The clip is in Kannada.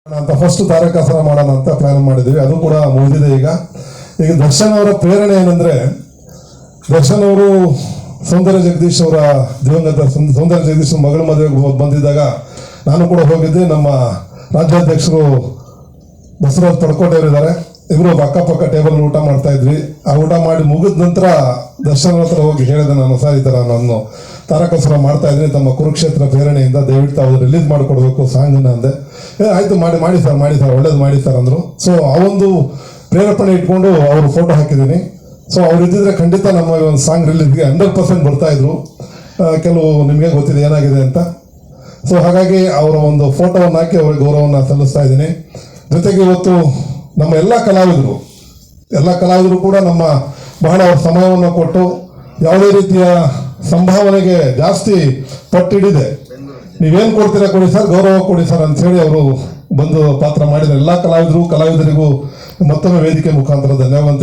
ಅಂತ ಫಸ್ಟ್ ತಾರಕಾಸುರ ಮಾಡೋಣ ಅಂತ ಪ್ಲಾನ್ ಮಾಡಿದ್ವಿ. ಅದು ಕೂಡ ಮುಗಿದಿದೆ. ಈಗ ದರ್ಶನ್ ಅವರ ಪ್ರೇರಣೆ ಏನಂದ್ರೆ, ದರ್ಶನ್ ಅವರು ಸೌಂದರ್ಯ ಜಗದೀಶ್ ಅವರ ದಿವಂಗತ ಸೌಂದರ್ಯ ಜಗದೀಶ್ ಮಗಳ ಮದುವೆಗೆ ಬಂದಿದ್ದಾಗ ನಾನು ಕೂಡ ಹೋಗಿದ್ದೆ. ನಮ್ಮ ರಾಜ್ಯಾಧ್ಯಕ್ಷರು ಬಸವರಾಜ್ ಪಡ್ಕೋಟೆಯವರಿದ್ದಾರೆ. ಇವರು ಅಕ್ಕಪಕ್ಕ ಟೇಬಲ್ ಊಟ ಮಾಡ್ತಾ ಇದ್ವಿ. ಆ ಊಟ ಮಾಡಿ ಮುಗಿದ ನಂತರ ದರ್ಶನ್ ಹತ್ರ ಹೋಗಿ ಹೇಳಿದೆ, ನಾನು ಸರ್ ಈ ಥರ ನಾನು ತಾರಕಾಸುರ ಮಾಡ್ತಾ ಇದ್ದೀನಿ, ತಮ್ಮ ಕುರುಕ್ಷೇತ್ರ ಪ್ರೇರಣೆಯಿಂದ ದಯವಿಟ್ಟು ಅವ್ರು ರಿಲೀಸ್ ಮಾಡಿಕೊಡ್ಬೇಕು ಸಾಂಗನ್ನ ಅಂದೆ. ಆಯಿತು ಮಾಡಿ ಸರ್ ಒಳ್ಳೇದು ಮಾಡಿ ಸರ್ ಅಂದರು. ಸೊ ಆ ಒಂದು ಪ್ರೇರೇಪಣೆ ಇಟ್ಕೊಂಡು ಅವರು ಫೋಟೋ ಹಾಕಿದ್ದೀನಿ. ಸೊ ಅವ್ರು ಇದ್ದಿದ್ರೆ ಖಂಡಿತ ನಮ್ಮ ಒಂದು ಸಾಂಗ್ ರಿಲೀಸ್ಗೆ 100% ಬರ್ತಾಯಿದ್ರು. ಕೆಲವು ನಿಮಗೆ ಗೊತ್ತಿದೆ ಏನಾಗಿದೆ ಅಂತ. ಸೊ ಹಾಗಾಗಿ ಅವರ ಒಂದು ಫೋಟೋವನ್ನು ಹಾಕಿ ಅವ್ರಿಗೆ ಗೌರವವನ್ನು ಸಲ್ಲಿಸ್ತಾ ಇದ್ದೀನಿ. ಜೊತೆಗೆ ಇವತ್ತು ನಮ್ಮ ಎಲ್ಲ ಕಲಾವಿದರು ಕೂಡ ನಮ್ಮ ಬಹಳ ಅವ್ರ ಸಮಯವನ್ನು ಕೊಟ್ಟು ಯಾವುದೇ ರೀತಿಯ ಸಂಭಾವನೆಗೆ ಜಾಸ್ತಿ ಪಟ್ಟಿಡಿದೆ. ನೀವೇನು ಕೊಡ್ತೀರಾ ಕೊಡಿ ಸರ್, ಗೌರವ ಕೊಡಿ ಸರ್ ಅಂಥೇಳಿ ಅವರು ಬಂದು ಪಾತ್ರ ಮಾಡಿದ ಎಲ್ಲ ಕಲಾವಿದರಿಗೂ ಮತ್ತೊಮ್ಮೆ ವೇದಿಕೆ ಮುಖಾಂತರ ಧನ್ಯವಾದ.